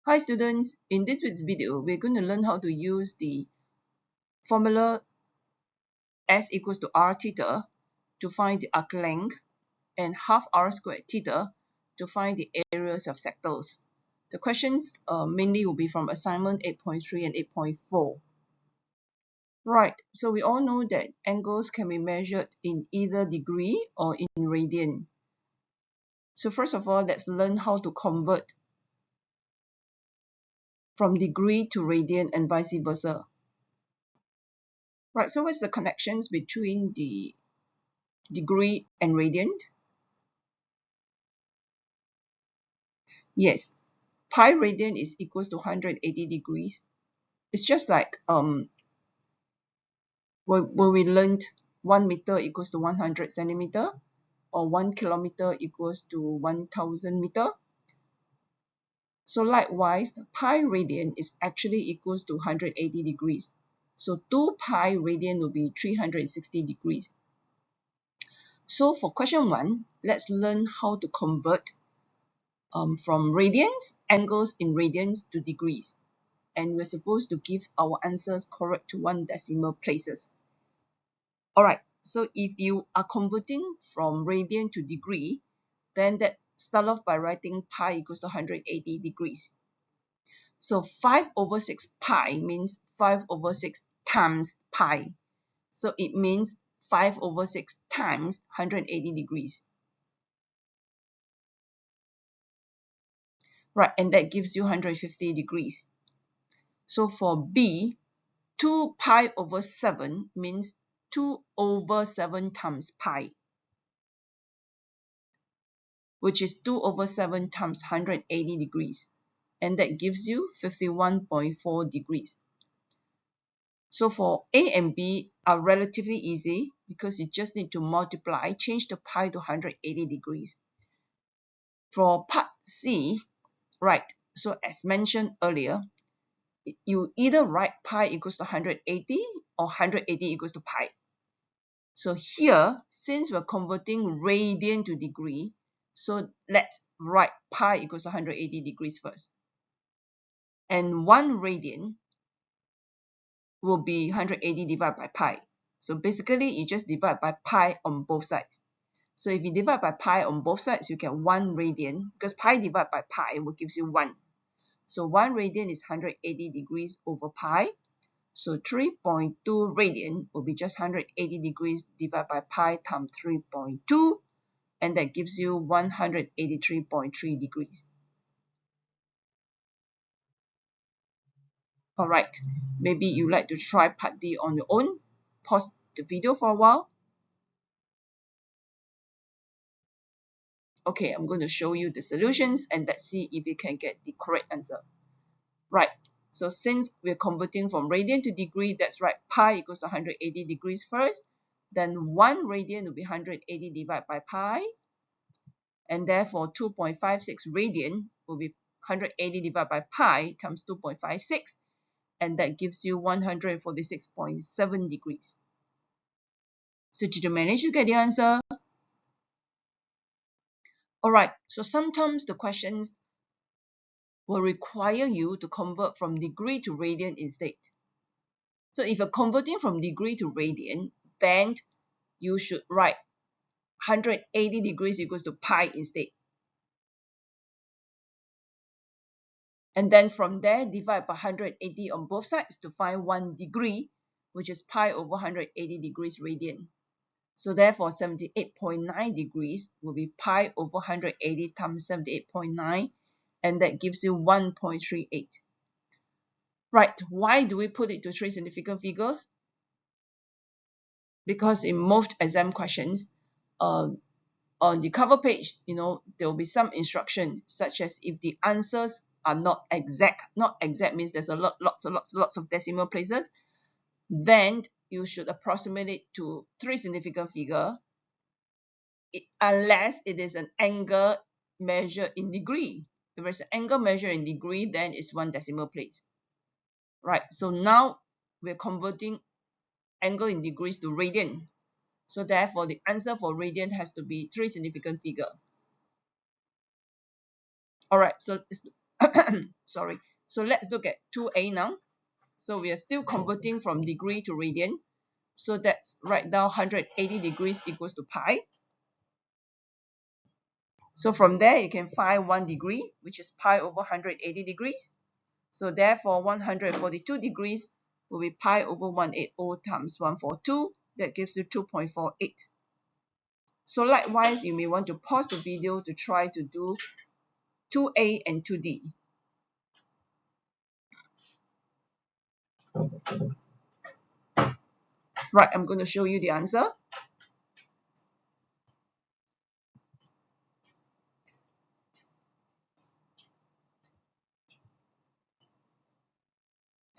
Hi students, in this week's video, we're going to learn how to use the formula S equals to r theta to find the arc length and half r squared theta to find the areas of sectors. The questions mainly will be from assignment 8.3 and 8.4. Right, so we all know that angles can be measured in either degree or in radian. So first of all, let's learn how to convert from degree to radian and vice versa. Right, so what's the connections between the degree and radian? Yes, pi radian is equals to 180 degrees. It's just like when we learned 1 meter equals to 100 centimeter or 1 kilometer equals to 1000 meter. So likewise, pi radian is actually equals to 180 degrees. So 2 pi radian will be 360 degrees. So for question 1, let's learn how to convert from radians, angles in radians to degrees. And we're supposed to give our answers correct to 1 decimal places. Alright, so if you are converting from radian to degree, then that start off by writing pi equals to 180 degrees. So 5 over 6 pi means 5 over 6 times pi. So it means 5 over 6 times 180 degrees. Right, and that gives you 150 degrees. So for B, 2 pi over 7 means 2 over 7 times pi, which is 2 over 7 times 180 degrees. And that gives you 51.4 degrees. So for A and B are relatively easy because you just need to multiply, change the pi to 180 degrees. For part C, right, so as mentioned earlier, you either write pi equals to 180 or 180 equals to pi. So here, since we're converting radian to degree, so let's write pi equals 180 degrees first. And 1 radian will be 180 divided by pi. So basically, you just divide by pi on both sides. So if you divide by pi on both sides, you get 1 radian, because pi divided by pi will gives you 1. So 1 radian is 180 degrees over pi. So 3.2 radian will be just 180 degrees divided by pi times 3.2, and that gives you 183.3 degrees. Alright, maybe you like to try part D on your own. Pause the video for a while. Okay, I'm going to show you the solutions and let's see if you can get the correct answer. Right, so since we're converting from radian to degree, that's right, pi equals to 180 degrees first. Then 1 radian will be 180 divided by pi. And therefore 2.56 radian will be 180 divided by pi times 2.56. And that gives you 146.7 degrees. So did you manage to get the answer? Alright, so sometimes the questions will require you to convert from degree to radian instead. So if you're converting from degree to radian, then you should write 180 degrees equals to pi instead. And then from there, divide by 180 on both sides to find 1 degree, which is pi over 180 degrees radian. So therefore, 78.9 degrees will be pi over 180 times 78.9, and that gives you 1.38. Right, why do we put it to 3 significant figures? Because in most exam questions, on the cover page, there will be some instruction, such as if the answers are not exact means there's a lots of decimal places, then you should approximate it to 3 significant figure, unless it is an angle measured in degree. If it's an angle measured in degree, then it's 1 decimal place. Right, so now we're converting angle in degrees to radian. So therefore, the answer for radian has to be 3 significant figure. Alright, so Sorry. So let's look at 2a now. So we are still converting from degree to radian. So that's write down 180 degrees equals to pi. So from there, you can find 1 degree, which is pi over 180 degrees. So therefore, 142 degrees will be pi over 180 times 142. That gives you 2.48. So likewise, you may want to pause the video to try to do 2a and 2d. Right, I'm going to show you the answer.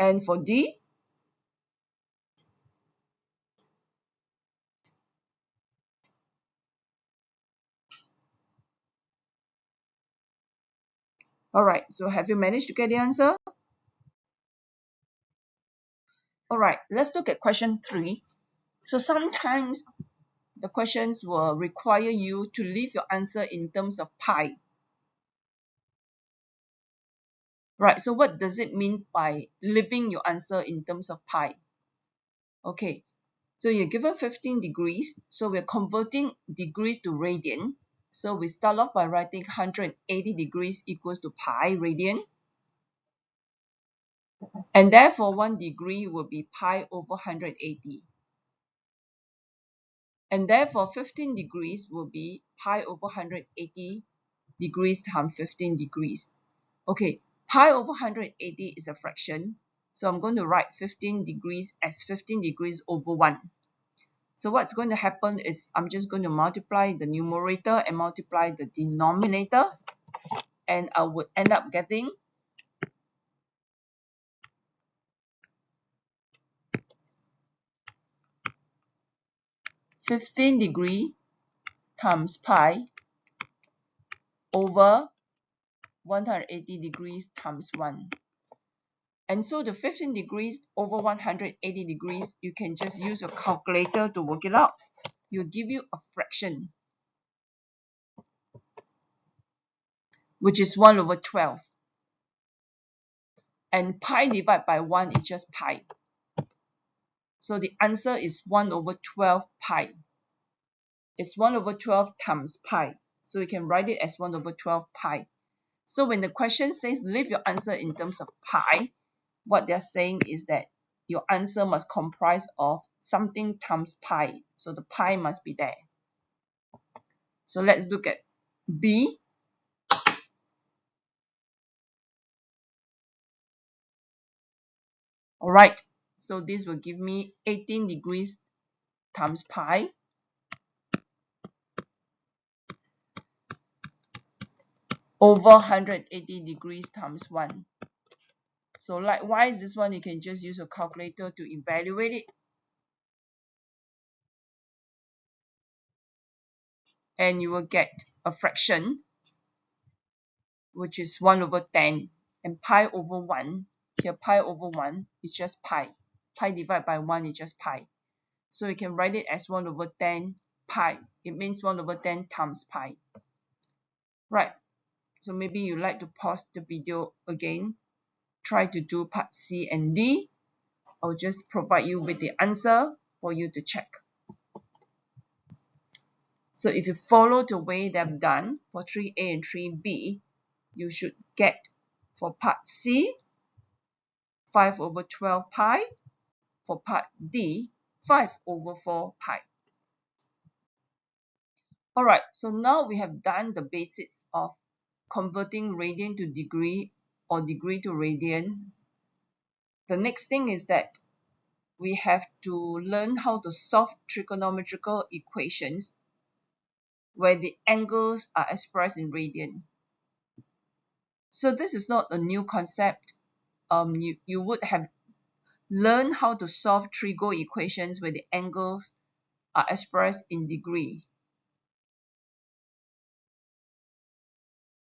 And for D, alright, so have you managed to get the answer? Alright, let's look at question 3. So sometimes the questions will require you to leave your answer in terms of pi. Right, so what does it mean by leaving your answer in terms of pi? Okay, so you're given 15 degrees, so we're converting degrees to radian. So we start off by writing 180 degrees equals to pi radian. And therefore 1 degree will be pi over 180. And therefore 15 degrees will be pi over 180 degrees times 15 degrees. Okay, pi over 180 is a fraction. So I'm going to write 15 degrees as 15 degrees over 1. So what's going to happen is I'm just going to multiply the numerator and multiply the denominator. And I would end up getting 15 degree times pi over 180 degrees times 1. And so the 15 degrees over 180 degrees, you can just use your calculator to work it out. You'll give you a fraction, which is 1 over 12. And pi divided by 1 is just pi. So the answer is 1 over 12 pi. It's 1 over 12 times pi. So you can write it as 1 over 12 pi. So when the question says leave your answer in terms of pi, what they're saying is that your answer must comprise of something times pi. So the pi must be there. So let's look at B. Alright, so this will give me 18 degrees times pi over 180 degrees times 1. So likewise, this one you can just use a calculator to evaluate it. And you will get a fraction, which is 1 over 10. And pi over 1, here pi over 1 is just pi. Pi divided by 1 is just pi. So you can write it as 1 over 10 pi. It means 1 over 10 times pi. Right. So maybe you like to pause the video again. Try to do part C and D. I'll just provide you with the answer for you to check. So if you follow the way that I've done for 3A and 3B, you should get for part C 5 over 12 pi. For part D 5 over 4 pi. Alright, so now we have done the basics of converting radian to degree or degree to radian. The next thing is that we have to learn how to solve trigonometrical equations where the angles are expressed in radian. So this is not a new concept. You would have learned how to solve trigo equations where the angles are expressed in degree.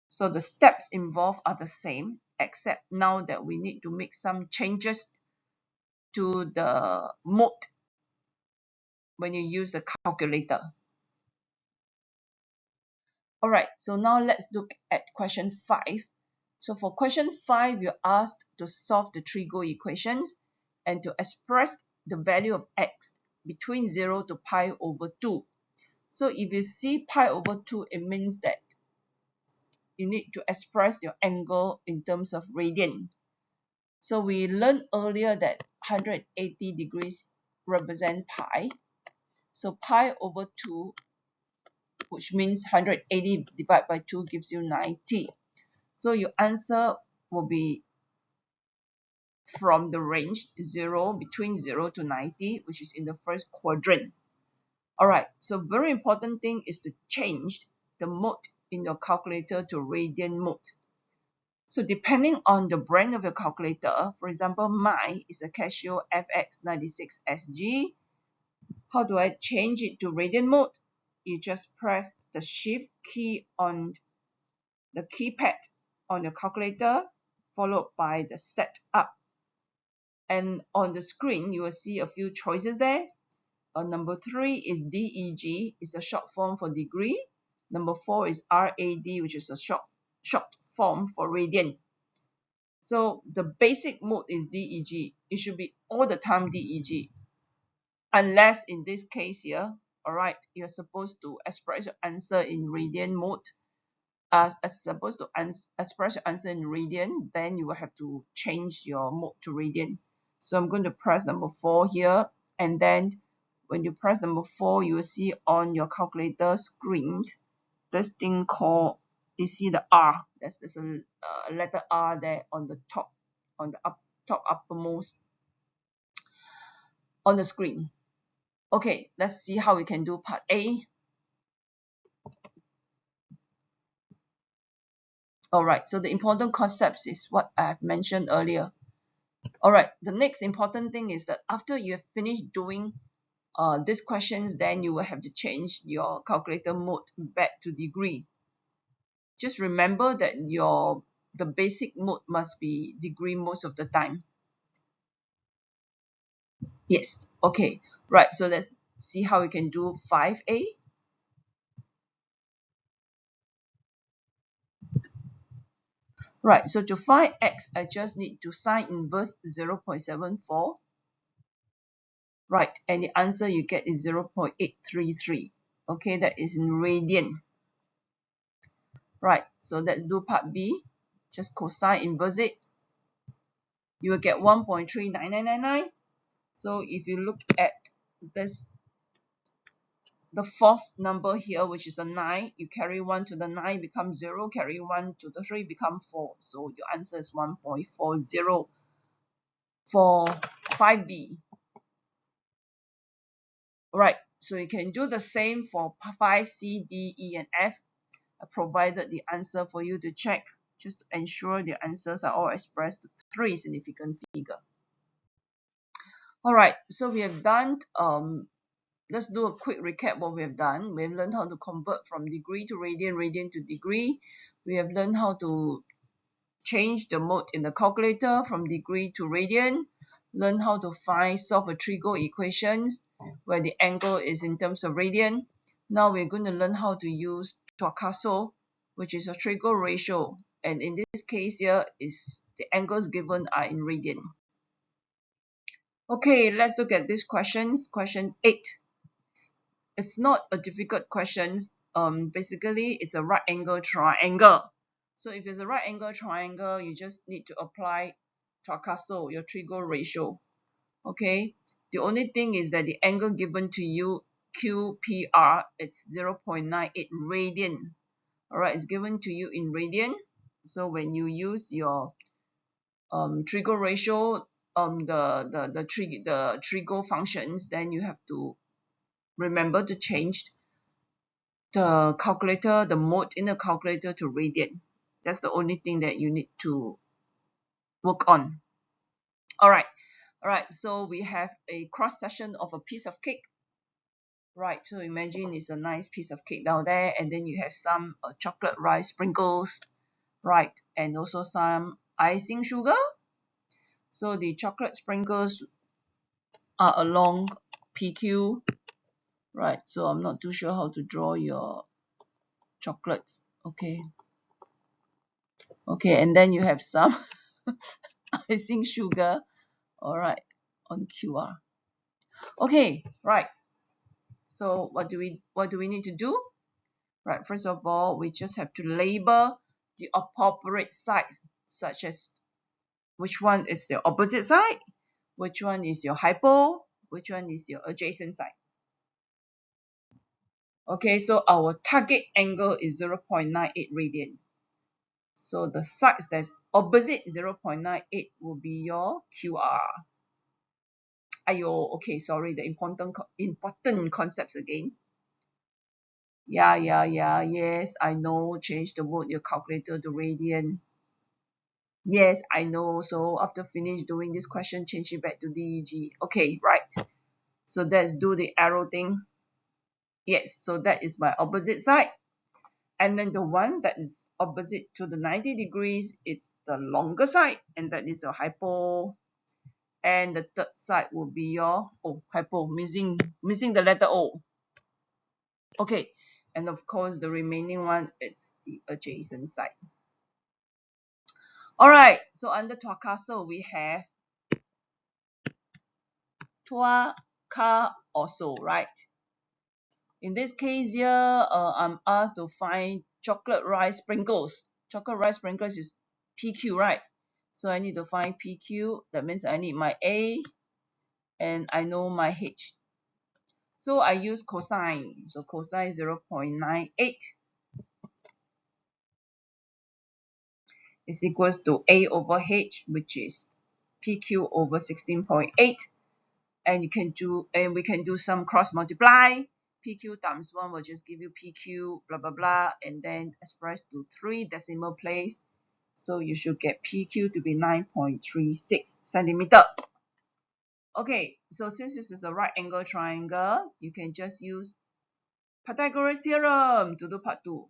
So the steps involved are the same, except now that we need to make some changes to the mode when you use the calculator. Alright, so now let's look at question 5. So for question 5, you're asked to solve the trigo equations and to express the value of x between 0 to pi over 2. So if you see pi over 2, it means that you need to express your angle in terms of radian. So we learned earlier that 180 degrees represent pi. So pi over 2, which means 180 divided by 2 gives you 90. So your answer will be from the range between 0 to 90, which is in the first quadrant. Alright, so very important thing is to change the mode in your calculator to radian mode. So depending on the brand of your calculator, for example, mine is a Casio FX96SG. How do I change it to radian mode? You just press the shift key on the keypad on your calculator, followed by the setup. And on the screen, you will see a few choices there. Number 3 is DEG, it's a short form for degree. Number 4 is RAD, which is a short form for radian. So the basic mode is DEG. It should be all the time DEG. Unless in this case here, alright, you're supposed to express your answer in radian mode. As supposed to express your answer in radian, then you will have to change your mode to radian. So I'm going to press number 4 here, and then when you press number 4, you will see on your calculator screen this thing called, you see the R. There's a letter R there on the top, on the top uppermost on the screen. Okay, let's see how we can do part A. Alright, so the important concepts is what I have mentioned earlier. Alright, the next important thing is that after you have finished doing these questions, then you will have to change your calculator mode back to degree. Just remember that the basic mode must be degree most of the time. Yes, okay, right, so let's see how we can do 5A. Right, so to find x, I just need to sine inverse 0.74. Right, and the answer you get is 0.833. Okay, that is in radian. Right, so let's do part B. Just cosine inverse it. You will get 1.39999. So if you look at this, the fourth number here, which is a 9, you carry 1 to the 9 becomes 0, carry 1 to the 3 become 4. So your answer is 1.40 for 5B. Right, so you can do the same for 5C, D, E, and F. I provided the answer for you to check, just to ensure the answers are all expressed to 3 significant figures. Alright, so we have done, let's do a quick recap what we have done. We have learned how to convert from degree to radian, radian to degree. We have learned how to change the mode in the calculator from degree to radian. Learn how to solve a trigo equations where the angle is in terms of radian. Now we're going to learn how to use Toa Cah Soh, which is a trigo ratio. And in this case here, is the angles given are in radian. Okay, let's look at these questions. Question 8. It's not a difficult question. Basically, it's a right angle triangle. So if it's a right angle triangle, you just need to apply Toa Cah Soh, your trigo ratio. Okay, the only thing is that the angle given to you, QPR, it's 0.98 radian. Alright, it's given to you in radian. So when you use your trigo ratio, the trigo functions, then you have to remember to change the calculator, the mode in the calculator to radian. That's the only thing that you need to work on. Alright, so we have a cross section of a piece of cake. Right, so imagine it's a nice piece of cake down there, and then you have some chocolate rice sprinkles, right, and also some icing sugar. So the chocolate sprinkles are along PQ, right, so I'm not too sure how to draw your chocolates. Okay, Okay, and then you have some icing sugar, all right, on QR. Okay, right. So what do we need to do? Right, first of all, we just have to label the appropriate sides, such as which one is the opposite side, which one is your hypo, which one is your adjacent side. Okay, so our target angle is 0.98 radian. So the sides that's opposite 0.98 will be your QR. Ayo, okay, sorry, the important concepts again. Yeah, yes, I know, change the mode, your calculator to radian. Yes, I know, so after finish doing this question, change it back to DEG. Okay, right. So let's do the arrow thing. Yes, so that is my opposite side. And then the one that is opposite to the 90 degrees, it's the longer side, and that is your hypo. And the third side will be your hypo, missing the letter O. Okay, and of course the remaining one it's the adjacent side. All right, so under Toa Cah Soh we have Toa Cah Soh, right? In this case here, I'm asked to find chocolate rice sprinkles. Chocolate rice sprinkles is PQ, right? So I need to find PQ. That means I need my A and I know my H. So I use cosine. So cosine 0.98 is equals to A over H, which is PQ over 16.8. And we can do some cross multiply. PQ times 1 will just give you PQ, blah blah blah, and then express to 3 decimal place. So you should get PQ to be 9.36 centimeter. Okay, so since this is a right angle triangle, you can just use Pythagoras theorem to do part 2.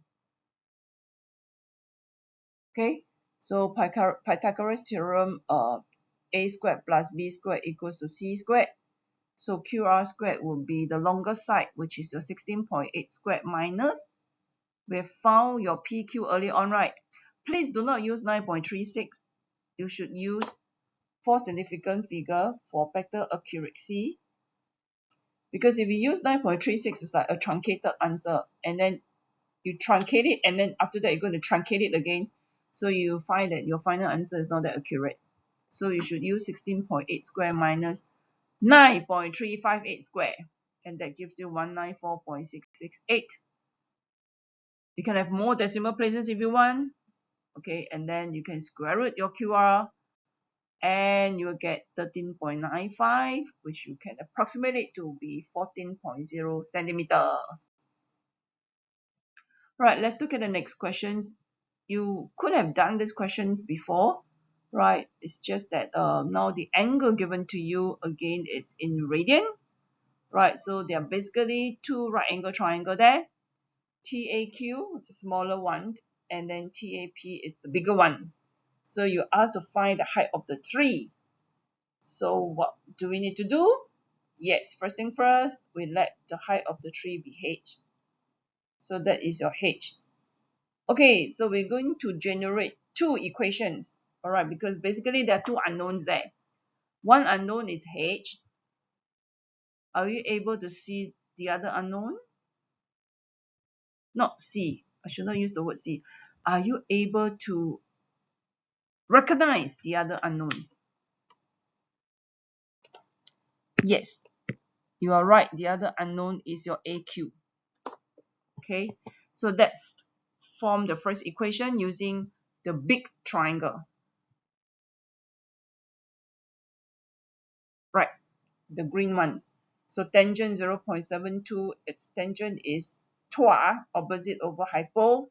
Okay, so Pythagoras theorem, a squared plus b squared equals to c squared. So QR squared will be the longer side, which is your 16.8 squared minus. We have found your PQ earlier on, right? Please do not use 9.36. You should use 4 significant figure for better accuracy. Because if you use 9.36, it's like a truncated answer. And then you truncate it, and then after that, you're going to truncate it again. So you find that your final answer is not that accurate. So you should use 16.8 square minus 9.358 square. And that gives you 194.668. You can have more decimal places if you want. Okay, and then you can square root your QR and you will get 13.95, which you can approximate it to be 14.0 centimeter. Right, let's look at the next questions. You could have done these questions before, right? It's just that now the angle given to you, again, it's in radian, right? So there are basically two right angle triangle there. TAQ, it's a smaller one, and then TAP, it's the bigger one. So you asked to find the height of the tree. So what do we need to do? Yes, first thing first, we let the height of the tree be h. So that is your h. Okay, so we're going to generate two equations. All right, because basically there are two unknowns there. One unknown is h. Are you able to see the other unknown? Not see. I should not use the word see. Are you able to recognize the other unknowns? Yes, you are right. The other unknown is your AQ. Okay, so that's form the first equation using the big triangle. Right, the green one. So tangent 0.72, its tangent is Toa, opposite over hypo.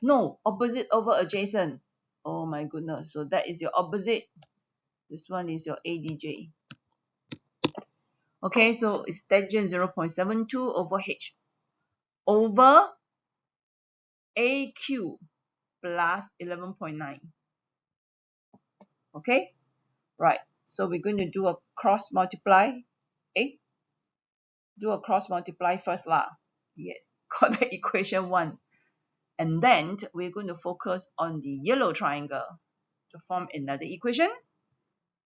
No, opposite over adjacent. Oh my goodness. So that is your opposite. This one is your ADJ. Okay, so it's tangent 0.72 over H over AQ plus 11.9. Okay, right. So we're going to do a cross multiply. Do a cross multiply first lah. Yes, got the equation 1. And then we're going to focus on the yellow triangle to form another equation.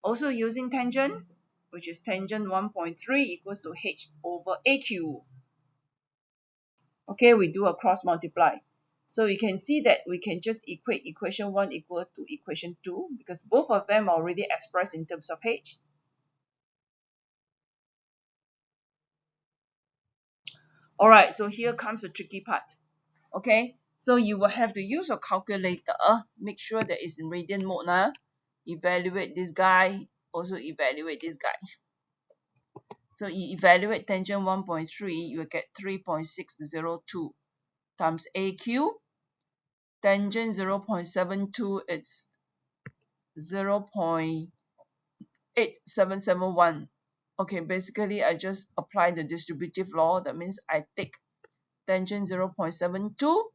Also using tangent, which is tangent 1.3 equals to h over aq. Okay, we do a cross multiply. So you can see that we can just equate equation 1 equal to equation 2 because both of them are already expressed in terms of h. All right, so here comes the tricky part. Okay, so you will have to use your calculator. Make sure that it's in radian mode now. Evaluate this guy, also evaluate this guy. So you evaluate tangent 1.3, you will get 3.602 times AQ. Tangent 0.72, it's 0.8771. Okay, basically I just apply the distributive law. That means I take tangent 0.72,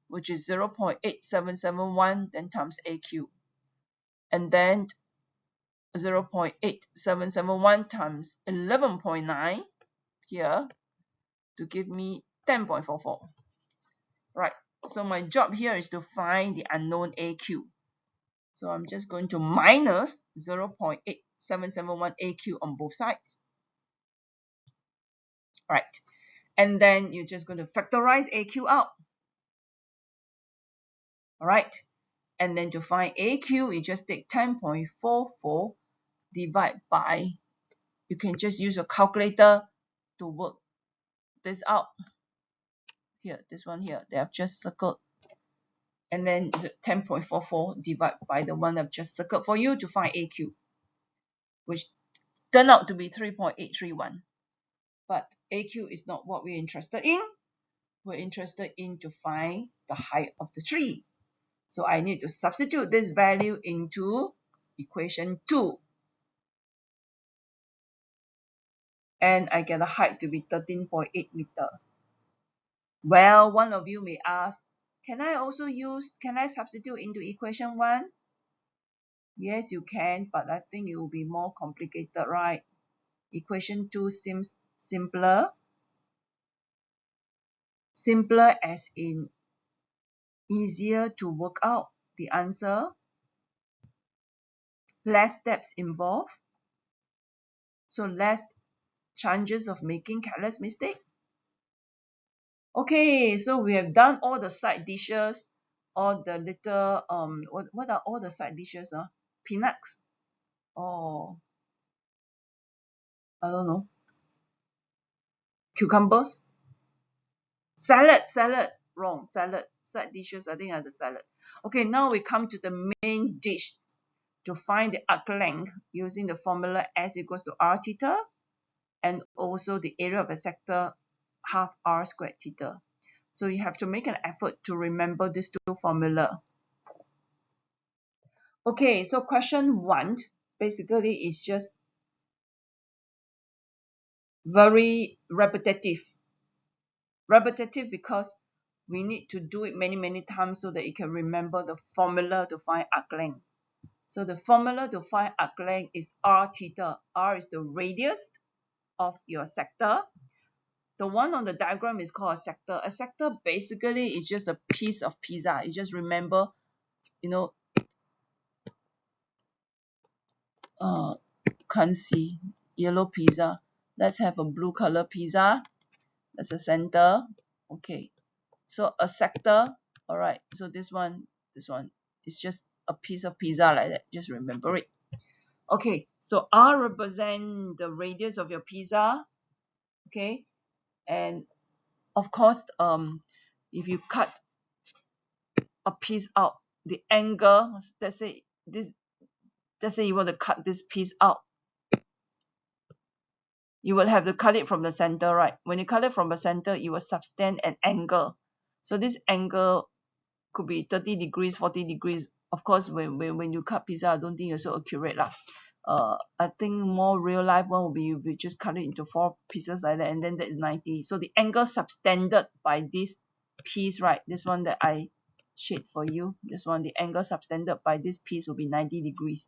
which is 0.8771, then times AQ. And then 0.8771 times 11.9 here to give me 10.44. Right, so my job here is to find the unknown AQ. So I'm just going to minus 0.8771 AQ on both sides. Right, and then you're just going to factorize AQ out. All right, and then to find AQ, you just take 10.44 divide by, you can just use your calculator to work this out. Here, this one here, they have just circled. And then 10.44 divided by the one I've just circled for you to find AQ, which turned out to be 3.831. But AQ is not what we're interested in. We're interested in to find the height of the tree. So I need to substitute this value into equation 2. And I get the height to be 13.8 meter. Well, one of you may ask, can I substitute into equation 1? Yes, you can, but I think it will be more complicated, right? Equation 2 seems simpler. Simpler as in easier to work out the answer. Less steps involved. So less chances of making careless mistake. Okay, so we have done all the side dishes, all the little what are all the side dishes? Peanuts. Or I don't know. Cucumbers. Salad. Wrong. Salad. Side dishes, I think, are the salad. Okay, now we come to the main dish to find the arc length using the formula S equals to R theta and also the area of a sector half R squared theta. So you have to make an effort to remember these two formula. Okay, so question 1 basically is just very repetitive. Repetitive because we need to do it many times so that you can remember the formula to find arc length. So the formula to find arc length is R theta. R is the radius of your sector. The one on the diagram is called a sector. A sector basically is just a piece of pizza. You just remember, can't see, yellow pizza. Let's have a blue color pizza. That's a center. Okay, so a sector. All right, so this one is just a piece of pizza like that. Just remember it. Okay, so R represent the radius of your pizza. Okay, and of course, if you cut a piece out, the angle, let's say you want to cut this piece out, you will have to cut it from the center, right? When you cut it from the center, you will subtend an angle. So this angle could be 30 degrees, 40 degrees. Of course, when you cut pizza, I don't think you're so accurate lah. I think more real life one will be if you just cut it into 4 pieces like that, and then that is 90. So the angle subtended by this piece, right? This one that I shade for you, this one, the angle subtended by this piece will be 90 degrees.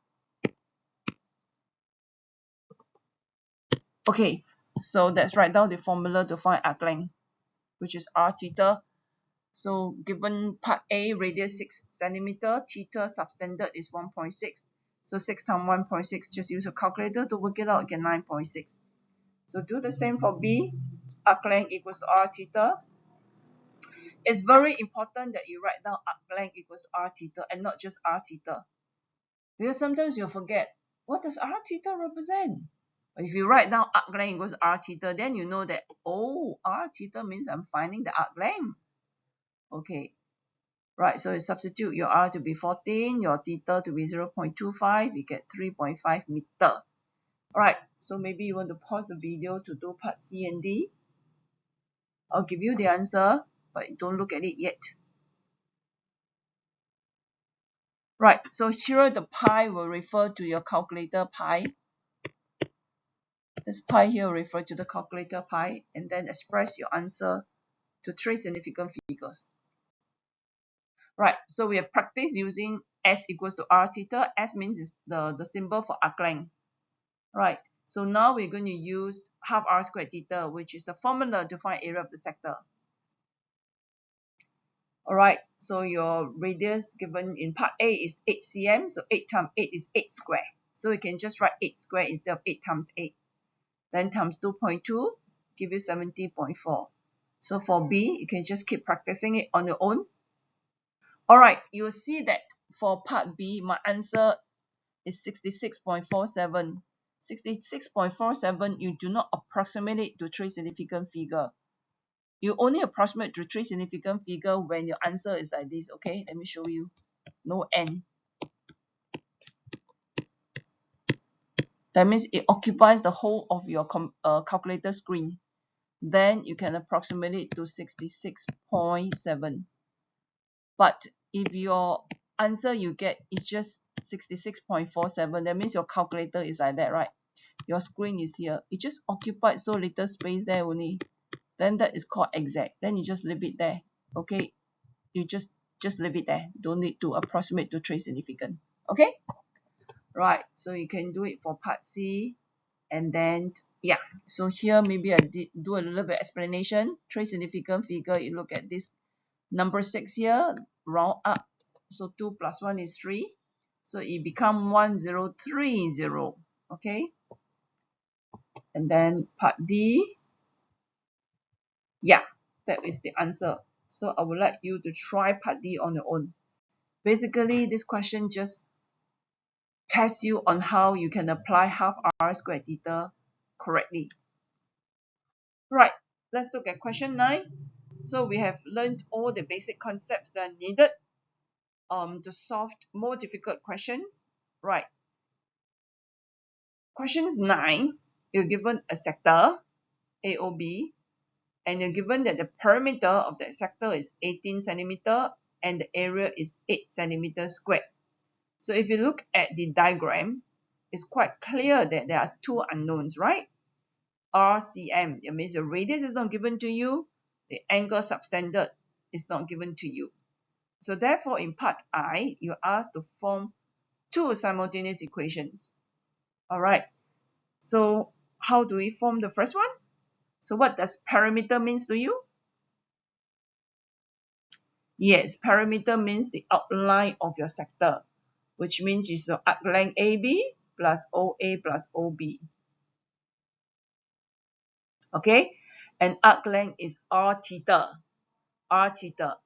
Okay, so let's write down the formula to find arc length, which is R theta. So given part A, radius 6 centimeter, theta substandard is 1.6. So 6 times 1.6, just use a calculator to work it out, get 9.6. So do the same for B, arc length equals to r theta. It's very important that you write down arc length equals to r theta and not just r theta. Because sometimes you'll forget, what does r theta represent? But if you write down arc length equals r theta, then you know that, oh, r theta means I'm finding the arc length. Okay, right, so you substitute your r to be 14, your theta to be 0.25, you get 3.5 meter. Alright, so maybe you want to pause the video to do part C and D. I'll give you the answer, but don't look at it yet. Right, so here the pi will refer to your calculator pi. This pi here will refer to the calculator pi, and then express your answer to three significant figures. Right, so we have practiced using S equals to R theta. S means is the symbol for arc length. Right, so now we're going to use half R squared theta, which is the formula to find area of the sector. Alright, so your radius given in part A is 8 cm, so 8 times 8 is 8 square. So we can just write 8 square instead of 8 times 8. Then times 2.2, give you 70.4. So for B, you can just keep practicing it on your own. Alright, you'll see that for part B, my answer is 66.47. 66.47, you do not approximate it to three significant figure. You only approximate to three significant figure when your answer is like this. Okay, let me show you. No N. That means it occupies the whole of your calculator screen. Then you can approximate it to 66.7. But if your answer you get is just 66.47, that means your calculator is like that, right? Your screen is here. It just occupied so little space there only. Then that is called exact. Then you just leave it there. Okay, you just leave it there. Don't need to approximate to three significant. Okay, right, so you can do it for part C. And then yeah, so here maybe I did do a little bit explanation. Three significant figure, you look at this number 6 here, round up, so 2 plus 1 is 3, so it become 1030. Okay, and then part D, yeah, that is the answer. So I would like you to try part D on your own. Basically, this question just tests you on how you can apply half r squared theta correctly. Right, let's look at question 9. So we have learned all the basic concepts that are needed to solve more difficult questions. Right. Questions 9, you're given a sector AOB, and you're given that the perimeter of that sector is 18 centimeter and the area is 8 centimeters squared. So if you look at the diagram, it's quite clear that there are two unknowns, right? RCM, it means the radius is not given to you, the angle subtended is not given to you. So therefore, in part I, you're asked to form two simultaneous equations. All right. So how do we form the first one? So what does perimeter means to you? Yes, perimeter means the outline of your sector, which means it's your arc length AB plus OA plus OB. Okay, and arc length is R theta. R theta.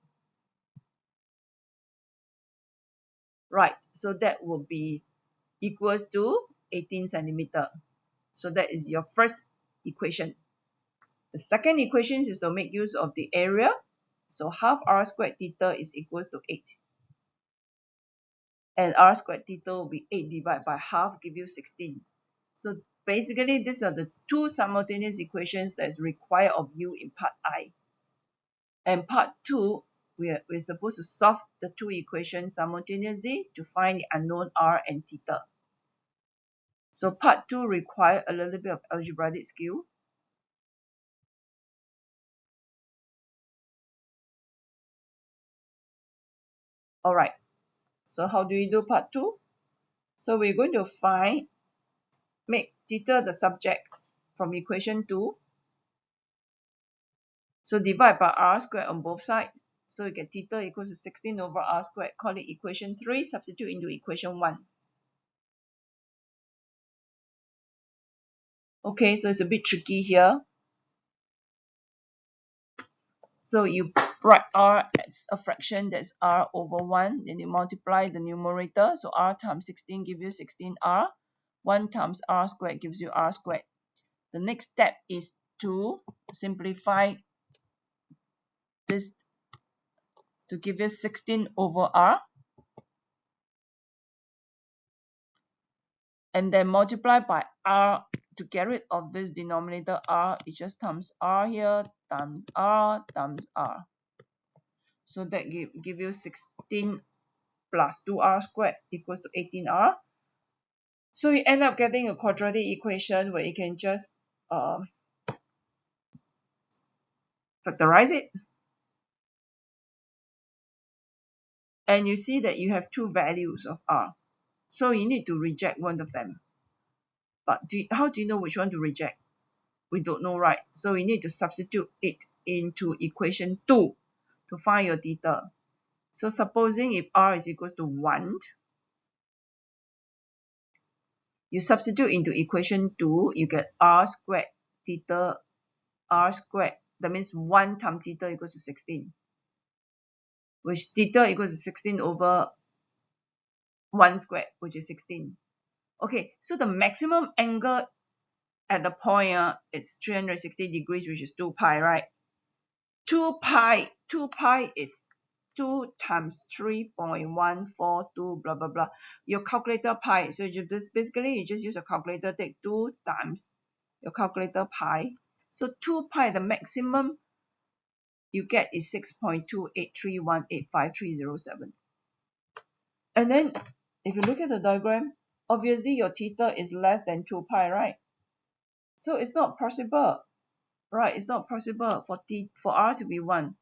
Right, so that will be equals to 18 centimeter. So that is your first equation. The second equation is to make use of the area. So half r squared theta is equals to 8. And r squared theta will be 8 divided by half, give you 16. So basically, these are the two simultaneous equations that is required of you in part I. And part 2, we're supposed to solve the two equations simultaneously to find the unknown r and theta. So part 2 require a little bit of algebraic skill. Alright, so how do we do part 2? So we're going to make theta the subject from equation 2. So divide by r squared on both sides. So you get theta equals to 16 over r squared. Call it equation 3. Substitute into equation 1. Okay, so it's a bit tricky here. So you write r as a fraction, that's r over 1. Then you multiply the numerator. So r times 16 gives you 16r. 1 times r squared gives you r squared. The next step is to simplify this to give you 16 over r. And then multiply by r to get rid of this denominator r. It just times r here, times r, times r. So that give you 16 plus 2r squared equals to 18r. So you end up getting a quadratic equation where you can just factorize it. And you see that you have two values of r. So you need to reject one of them. But how do you know which one to reject? We don't know, right? So we need to substitute it into equation 2 to find your theta. So supposing if r is equals to 1, you substitute into equation 2, you get r squared theta r squared. That means 1 times theta equals to 16, which theta equals to 16 over 1 squared, which is 16. Okay, so the maximum angle at the point it's 360 degrees, which is 2 pi, right? 2 pi is 2 times 3.142 blah blah blah. Your calculator pi. So you just basically you just use a calculator, take 2 times your calculator pi. So 2 pi, the maximum you get is 6.283185,307. And then if you look at the diagram, obviously your theta is less than 2 pi, right? So it's not possible, right? It's not possible for r to be 1.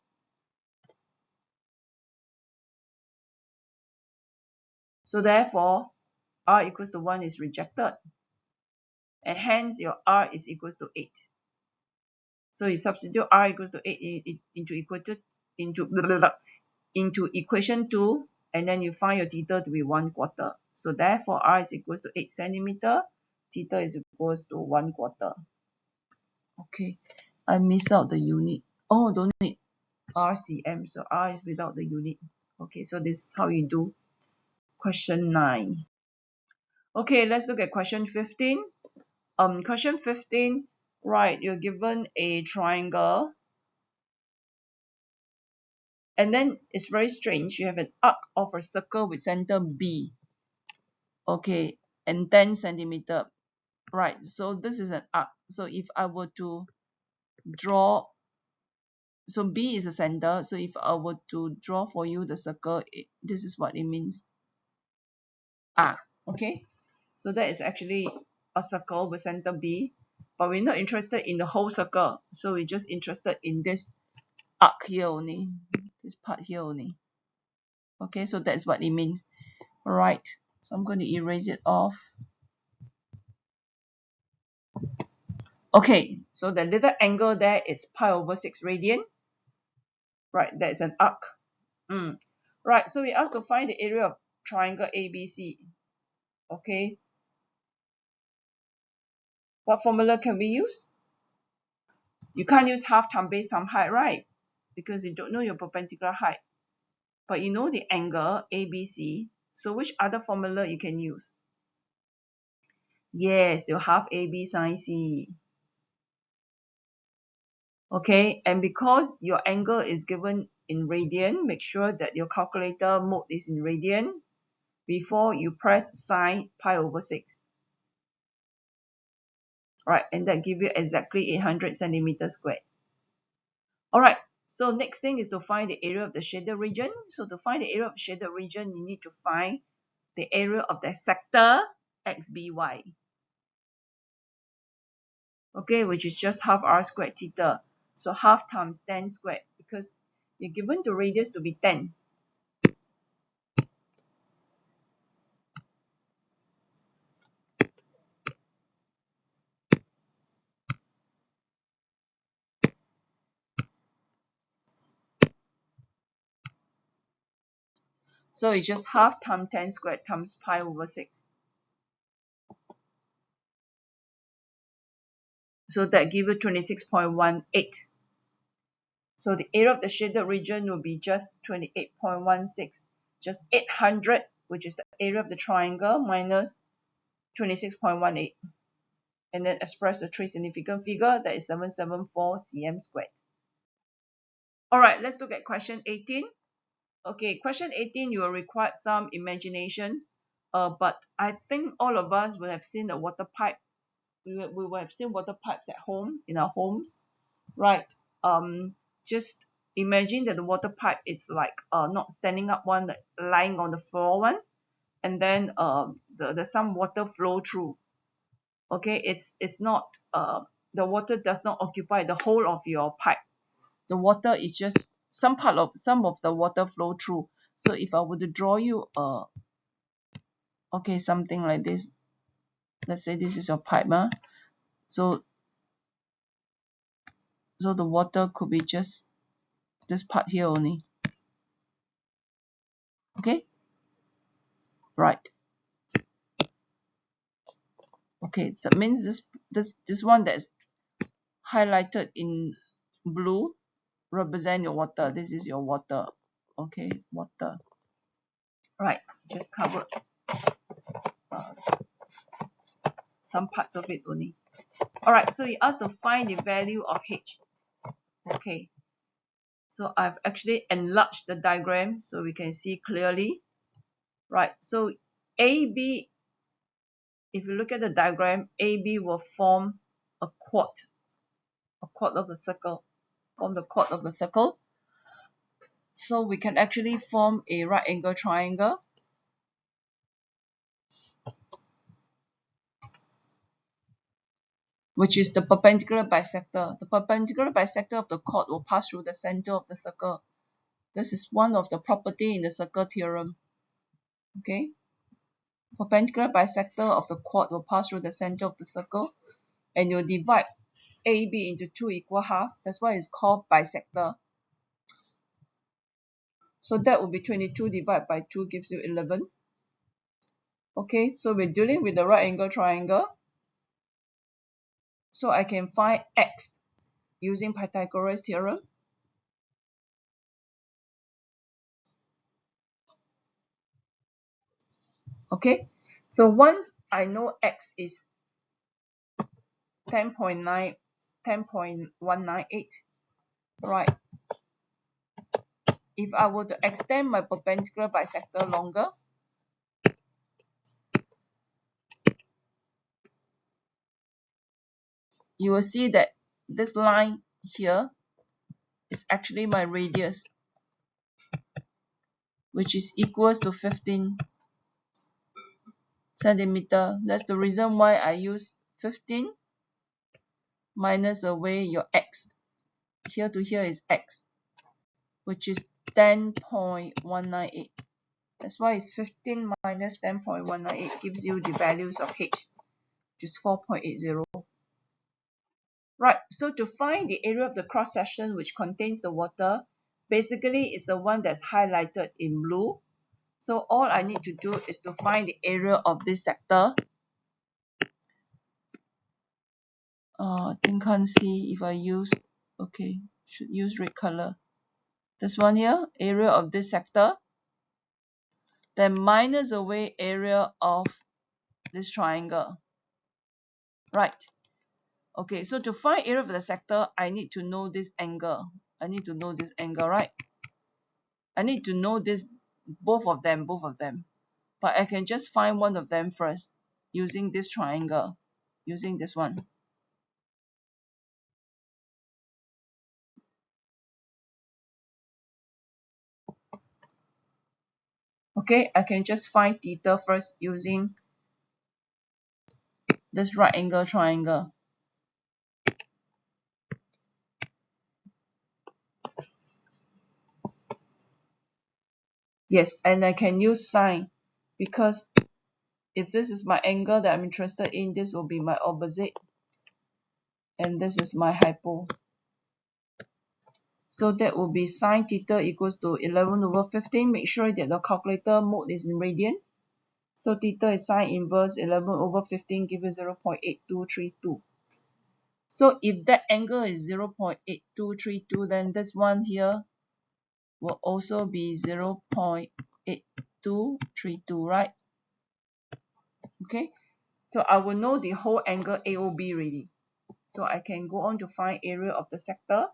So therefore, r equals to 1 is rejected. And hence your r is equals to 8. So you substitute r equals to 8 into equation 2, and then you find your theta to be 1/4. So therefore r is equals to 8 centimeter, theta is equals to 1/4. Okay, I miss out the unit. Oh, don't need RCM, so r is without the unit. Okay, so this is how you do question 9. Okay, let's look at question 15. Question 15, right, you're given a triangle, and then it's very strange. You have an arc of a circle with center B, okay, and 10 centimeter, right? So this is an arc. So if I were to draw, so B is the center. So if I were to draw for you the circle, this is what it means. Okay. So that is actually a circle with center B, but we're not interested in the whole circle. So we're just interested in this arc here only, this part here only. Okay, so that's what it means. All right, so I'm going to erase it off. Okay, so the little angle there is pi over 6 radian. Right, that's an arc. Right, so we asked to find the area of triangle ABC. Okay, what formula can we use? You can't use half times base times height, right? Because you don't know your perpendicular height. But you know the angle ABC. So which other formula you can use? Yes, your half AB sine C. Okay, and because your angle is given in radian, make sure that your calculator mode is in radian before you press sine pi over 6. Right, and that gives you exactly 800 centimeters squared. Alright, so next thing is to find the area of the shaded region. So to find the area of the shaded region, you need to find the area of the sector XBY. Okay, which is just half r squared theta. So half times 10 squared, because you're given the radius to be 10. So it's just half times 10 squared times pi over 6. So that gives you 26.18. So the area of the shaded region will be just 28.16. Just 800, which is the area of the triangle, minus 26.18. And then express the three significant figure, that is 774 cm squared. Alright, let's look at question 18. Okay, question 18, you will require some imagination. But I think all of us will have seen a water pipe. We will have seen water pipes at home, in our homes, right? Just imagine that the water pipe is like not standing up one, lying on the floor one, and then there's some water flow through. Okay, it's not the water does not occupy the whole of your pipe. The water is just some of the water flow through. So if I were to draw you okay, something like this, let's say this is your pipe, so the water could be just this part here only. Okay, right. Okay, so it means this one that's highlighted in blue represent your water. This is your water. Okay, water. Right, just cover some parts of it only. Alright, so you asked to find the value of H. Okay, so I've actually enlarged the diagram so we can see clearly. Right, so AB, if you look at the diagram, AB will form a quad of the circle. Form the chord of the circle. So we can actually form a right angle triangle. Which is the perpendicular bisector. The perpendicular bisector of the chord will pass through the center of the circle. This is one of the property in the circle theorem. Okay. Perpendicular bisector of the chord will pass through the center of the circle, and you'll divide AB into two equal half. That's why it's called bisector. So that will be 22 divided by 2 gives you 11. Okay, so we're dealing with the right angle triangle. So I can find x using Pythagoras theorem. Okay, so once I know x is 10.198, right? If I were to extend my perpendicular bisector longer, you will see that this line here is actually my radius, which is equals to 15 centimeter. That's the reason why I use 15 minus away your x. Here to here is x, which is 10.198. That's why it's 15 minus 10.198 gives you the values of h, which is 4.80. Right, so to find the area of the cross section which contains the water, basically it's the one that's highlighted in blue. So all I need to do is to find the area of this sector. I think can't see if I use, okay, should use red color. This one here, area of this sector. Then minus away area of this triangle. Right. Okay, so to find area of the sector, I need to know this angle. I need to know this angle, right? I need to know this, both of them. But I can just find one of them first using this triangle, using this one. Okay, I can just find theta first using this right angle triangle. Yes, and I can use sine, because if this is my angle that I'm interested in, this will be my opposite, and this is my hypo. So that will be sine theta equals to 11 over 15. Make sure that the calculator mode is in radian. So theta is sine inverse 11 over 15, give you 0.8232. So if that angle is 0.8232, then this one here will also be 0.8232, right? Okay, so I will know the whole angle AOB already. So I can go on to find area of the sector.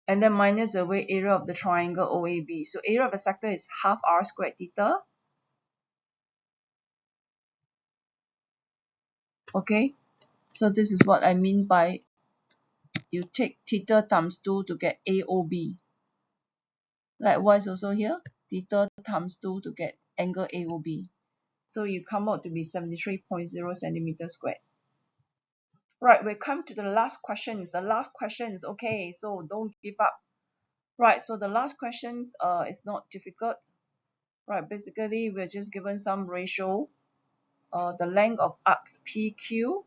And then minus away area of the triangle OAB. So area of the sector is half r squared theta. Okay, so this is what I mean by you take theta times 2 to get AOB. Likewise also here, theta times 2 to get angle AOB. So you come out to be 73.0 centimeters squared. Right, we come to the last questions. The last questions, okay, so don't give up. Right, so the last questions is not difficult. Right, basically we're just given some ratio. The length of arcs PQ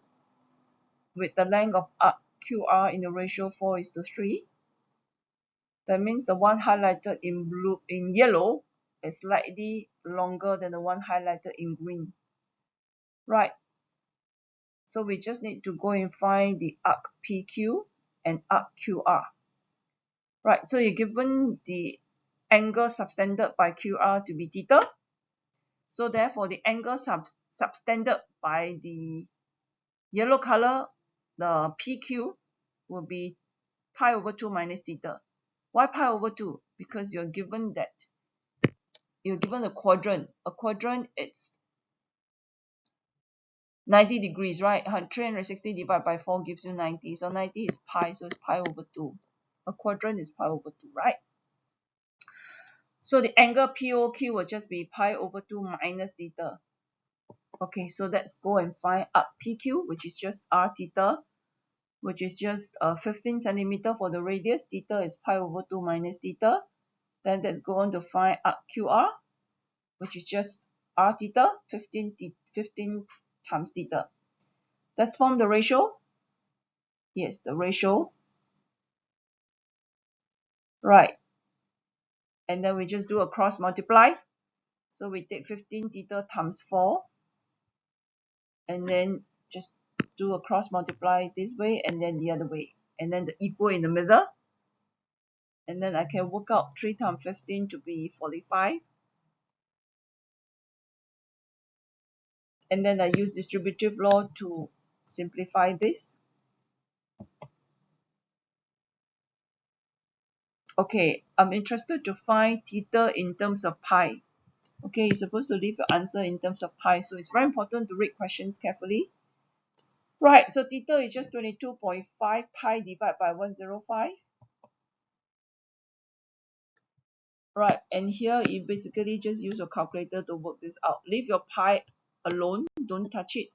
with the length of arc QR in the ratio 4:3. That means the one highlighted in blue, in yellow, is slightly longer than the one highlighted in green. Right. So we just need to go and find the arc PQ and arc QR. Right. So you're given the angle subtended by QR to be theta. So therefore, the angle subtended by the yellow color, the PQ, will be pi over 2 minus theta. Why pi over 2? Because you're given a quadrant. A quadrant, it's 90 degrees, right? 360 divided by 4 gives you 90. So 90 is pi, so it's pi over 2. A quadrant is pi over 2, right? So the angle POQ will just be pi over 2 minus theta. Okay, so let's go and find arc PQ, which is just r theta, which is just 15 centimeter for the radius. Theta is pi over 2 minus theta. Then let's go on to find arc QR, which is just r theta, 15 times theta. Let's form the ratio. Yes, the ratio. Right. And then we just do a cross multiply. So we take 15 theta times 4. And then just do a cross multiply this way and then the other way. And then the equal in the middle. And then I can work out 3 times 15 to be 45. And then I use distributive law to simplify this. Okay, I'm interested to find theta in terms of pi. Okay, you're supposed to leave your answer in terms of pi, so it's very important to read questions carefully. Right, so theta is just 22.5 pi divided by 105. Right, and here you basically just use your calculator to work this out. Leave your pi alone, don't touch it,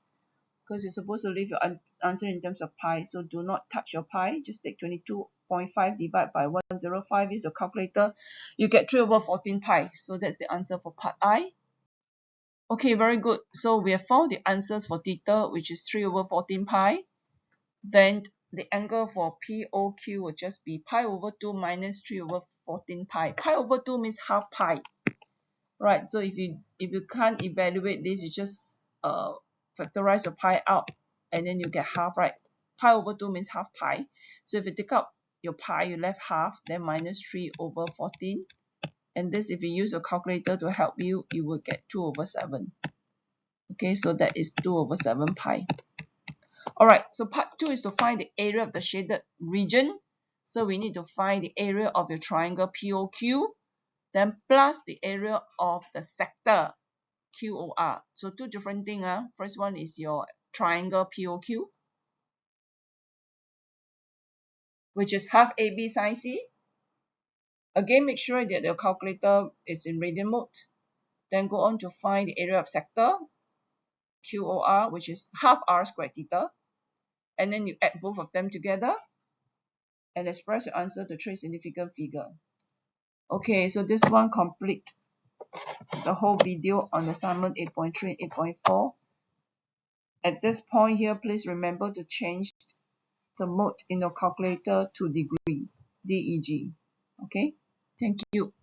because you're supposed to leave your answer in terms of pi, so do not touch your pi. Just take 22.5 divided by 105 is your calculator. You get 3 over 14 pi, so that's the answer for part I. Okay, very good. So we have found the answers for theta, which is 3 over 14 pi. Then the angle for POQ will just be pi over 2 minus 3 over 14 pi. Pi over 2 means half pi. Right, so if you can't evaluate this, you just factorize your pi out and then you get half, right? Pi over 2 means half pi. So if you take out your pi, you left half, then minus 3 over 14. And this, if you use your calculator to help you, you will get 2 over 7. Okay, so that is 2 over 7 pi. Alright, so part 2 is to find the area of the shaded region. So we need to find the area of your triangle POQ, then plus the area of the sector QOR. So two different things. First one is your triangle POQ, which is half AB sine C. Again, make sure that your calculator is in radian mode. Then go on to find the area of sector QOR, which is half r squared theta. And then you add both of them together and express your answer to trace significant figure. Okay, so this one complete the whole video on assignment 8.3 and 8.4. At this point here, please remember to change the mode in your calculator to degree, DEG. Okay, thank you.